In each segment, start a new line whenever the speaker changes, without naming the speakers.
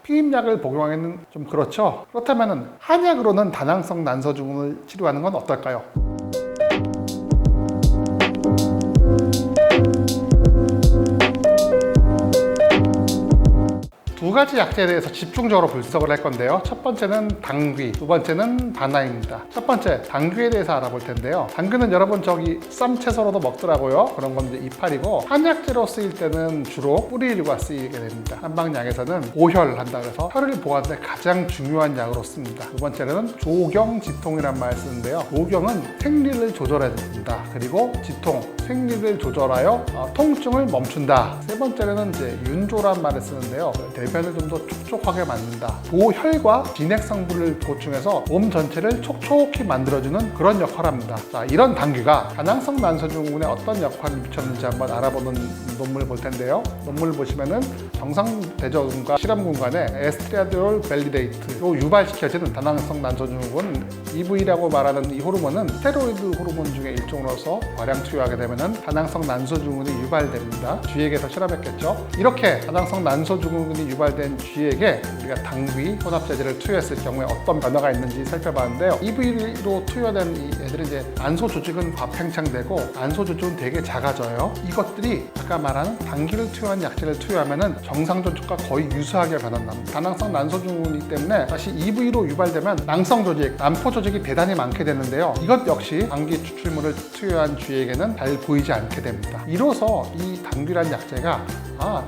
피임약을 복용하기는 좀 그렇죠. 그렇다면 한약으로는 다낭성 난소증후군을 치료하는 건 어떨까요? 두 가지 약재에 대해서 집중적으로 분석을 할 건데요. 첫 번째는 당귀, 두 번째는 바나입니다. 첫 번째, 당귀에 대해서 알아볼 텐데요. 당귀는 여러분 저기 쌈채소로도 먹더라고요. 그런 건 이제 이파리고, 한약재로 쓰일 때는 주로 뿌리류가 쓰이게 됩니다. 한방약에서는 보혈한다 그래서 혈을 보호하는 데 가장 중요한 약으로 씁니다. 두 번째는 조경지통이란 말을 쓰는데요. 조경은 생리를 조절해준다. 그리고 지통, 생리를 조절하여 통증을 멈춘다. 세 번째는 이제 윤조란 말을 쓰는데요. 대변을 좀 더 촉촉하게 만든다. 보혈과 진액 성분을 보충해서 몸 전체를 촉촉히 만들어주는 그런 역할을 합니다. 자, 이런 당귀가 다낭성 난소증후군에 어떤 역할을 미쳤는지 한번 알아보는 논문을 볼 텐데요. 논문을 보시면은 정상대저군과 실험군 간에 에스트라디올 밸리데이트로 유발시켜지는 다낭성 난소증후군 EV라고 말하는 이 호르몬은 스테로이드 호르몬 중에 일종으로서 과량 투여하게 되면은 다낭성 난소증후군이 유발됩니다. 쥐에게서 실험했겠죠. 이렇게 다낭성 난소증후군이 유발된 쥐에게 우리가 당귀 혼합제제를 투여했을 경우에 어떤 변화가 있는지 살펴봤는데요. EV로 투여된 이 애들은 이제 난소 조직은 과팽창되고 난소 조직은 되게 작아져요. 이것들이 아까 말한 당귀를 투여한 약제를 투여하면은 정상 조직과 거의 유사하게 변한답니다. 다낭성 난소증후군이기 때문에 다시 EV로 유발되면 낭성 조직, 난포 조직이 대단히 많게 되는데요. 이것 역시 당귀 추출물을 투여한 쥐에게는 잘 보이지 않게 됩니다. 이로써 이 당귀란 약제가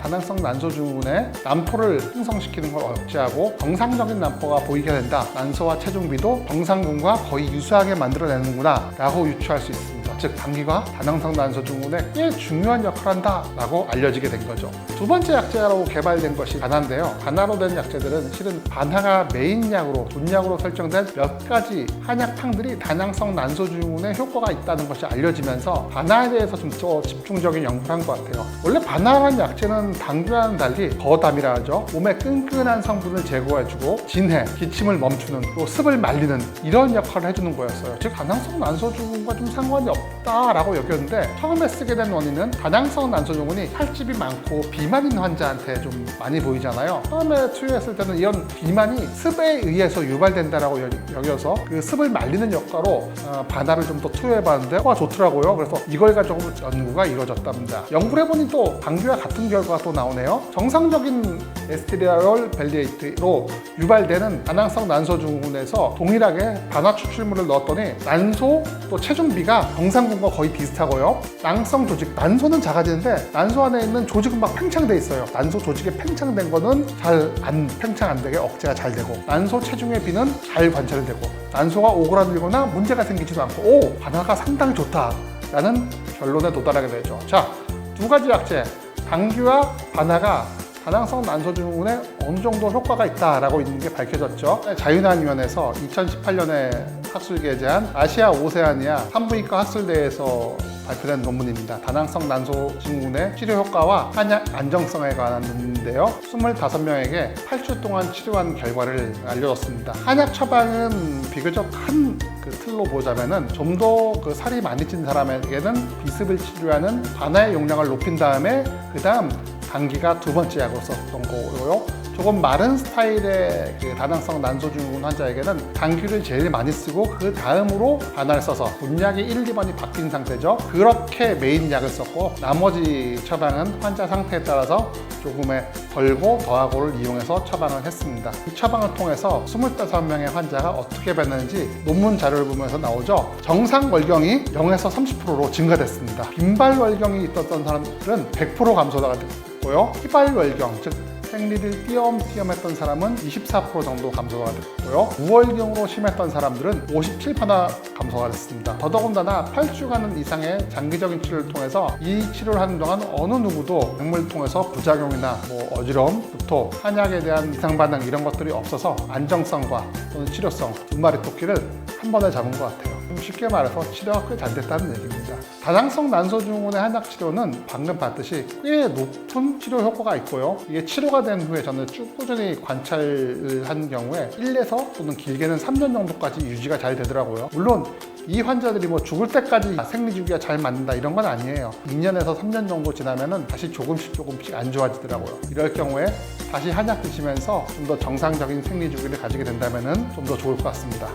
다낭성 난소증후군의 난포를 형성시키는 걸 억제하고 정상적인 난포가 보이게 된다. 난소와 체중비도 정상군과 거의 유사하게 만들어내는구나 라고 유추할 수 있습니다. 즉 당귀가 다낭성 난소증후군에 꽤 중요한 역할을 한다 라고 알려지게 된 거죠. 두 번째 약제로 개발된 것이 바나인데요. 바나로 된 약제들은 실은 바나가 메인 약으로 본약으로 설정된 몇 가지 한약탕들이 다낭성 난소증후군에 효과가 있다는 것이 알려지면서 바나에 대해서 좀 더 집중적인 연구를 한 것 같아요. 원래 바나라는 약제는 당귀와는 달리 거담이라 하죠. 몸의 끈끈한 성분을 제거해주고 진해, 기침을 멈추는, 또 습을 말리는 이런 역할을 해주는 거였어요. 즉 다낭성 난소증후군과 좀 상관이 없다라고 여겼는데, 처음에 쓰게 된 원인은 다낭성 난소증후군이 살집이 많고 비만인 환자한테 좀 많이 보이잖아요. 처음에 투여했을 때는 이런 비만이 습에 의해서 유발된다라고 여겨서 그 습을 말리는 효과로 바나를 좀 더 투여해봤는데 효과가 좋더라고요. 그래서 이걸 가지고 연구가 이루어졌답니다. 연구를 해보니 또 당귀와 같은 결과가 또 나오네요. 정상적인 에스트라디올 밸리데이트로 유발되는 다낭성 난소증후군에서 동일하게 바나 추출물을 넣었더니 난소 또 체중비가 정상군과 거의 비슷하고요. 낭성 조직, 난소는 작아지는데 난소 안에 있는 조직은 막 팽창돼 있어요. 난소 조직이 팽창된 거는 잘 팽창 안 되게 억제가 잘 되고, 난소 체중의 비는 잘 관찰이 되고, 난소가 오그라들거나 문제가 생기지도 않고, 바나가 상당히 좋다라는 결론에 도달하게 되죠. 자, 두 가지 약제, 당귀와 바나가 다낭성 난소증후군에 어느 정도 효과가 있다라고 있는 게 밝혀졌죠. 자유난위원회에서 2018년에 학술게재한 아시아 오세아니아 산부인과 학술대회에서 발표된 논문입니다. 다낭성 난소증후군의 치료 효과와 한약 안정성에 관한 논문인데요. 25명에게 8주 동안 치료한 결과를 알려줬습니다. 한약 처방은 비교적 큰 틀로 보자면은 좀 더 그 살이 많이 찐 사람에게는 비습을 치료하는 바나의 용량을 높인 다음에 그 다음 당귀가 두 번째 약으로 썼던 거고요. 조금 마른 스타일의 그 다낭성 난소증후군 환자에게는 당귀를 제일 많이 쓰고 그 다음으로 바나를 써서 분약이 1, 2번이 바뀐 상태죠. 그렇게 메인 약을 썼고, 나머지 처방은 환자 상태에 따라서 조금의 덜고 더하고를 이용해서 처방을 했습니다. 이 처방을 통해서 25명의 환자가 어떻게 변했는지 논문 자료를 보면서 나오죠. 정상 월경이 0에서 30%로 증가됐습니다. 빈발 월경이 있었던 사람들은 100% 감소가 됐고요. 희발 월경, 즉 생리를 띄엄띄엄 했던 사람은 24% 정도 감소가 됐고요. 우월경으로 심했던 사람들은 57% 감소가 됐습니다. 더더군다나 8주간 이상의 장기적인 치료를 통해서 이 치료를 하는 동안 어느 누구도 약물을 통해서 부작용이나 어지러움, 구토, 한약에 대한 이상 반응 이런 것들이 없어서 안정성과 또는 치료성 두 마리 토끼를 한 번에 잡은 것 같아요. 쉽게 말해서 치료가 꽤 잘 됐다는 얘기입니다. 다낭성 난소증후군의 한약 치료는 방금 봤듯이 꽤 높은 치료 효과가 있고요. 이게 치료가 된 후에 저는 쭉 꾸준히 관찰을 한 경우에 1에서 또는 길게는 3년 정도까지 유지가 잘 되더라고요. 물론 이 환자들이 뭐 죽을 때까지 생리주기가 잘 맞는다 이런 건 아니에요. 2년에서 3년 정도 지나면은 다시 조금씩 안 좋아지더라고요. 이럴 경우에 다시 한약 드시면서 좀 더 정상적인 생리주기를 가지게 된다면은 좀 더 좋을 것 같습니다.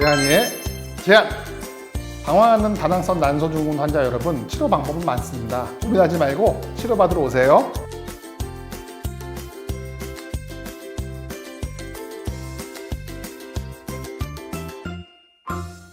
재한이의 제안! 당황하는 다낭성 난소증후군 환자 여러분, 치료 방법은 많습니다. 고민하지 말고 치료받으러 오세요.